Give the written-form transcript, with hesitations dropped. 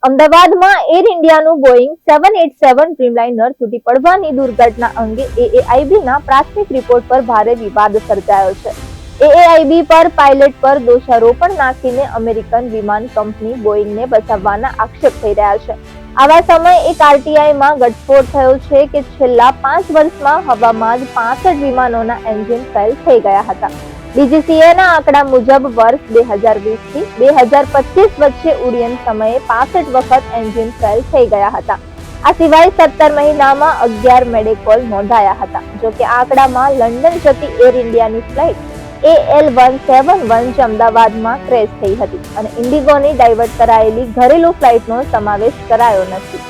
અમદાવાદમાં air ઇન્ડિયાનું Boeing 787 ડ્રીમલાઇનર તૂટી પડવાની દુર્ઘટના અંગે એએઆઈબીના પ્રાથમિક રિપોર્ટ પર ભારે વિવાદ સર્જાયો છે. એએઆઈબી પર પાયલટ પર દોષારોપણ નાખીને અમેરિકન વિમાન કંપની બોઇંગને બચાવવાના આક્ષેપ થઈ રહ્યા છે. આવા સમયે એક આરટીઆઈમાં ઘટસ્ફોટ થયો છે કે છેલ્લા 5 વર્ષમાં હવામાં જ 65 વિમાનોના એન્જિન ફેલ થઈ ગયા હતા. ડીજીસીએના આંકડા મુજબ વર્ષ 2020 થી 2025 વચ્ચે ઉડ્ડયન સમયે 65 વખત એન્જિન ફેલ થઈ ગયા હતા. આ સિવાય 17 મહિનામાં 11 મેડિકોલ નોંધાયા હતા. જોકે આંકડામાં લંડન જતી એર ઇન્ડિયાની ફ્લાઇટ AL171 જે અમદાવાદમાં ક્રેશ થઈ હતી અને ઇન્ડિગોની ડાયવર્ટ કરાયેલી ઘરેલુ ફ્લાઇટનો સમાવેશ કરાયો નથી.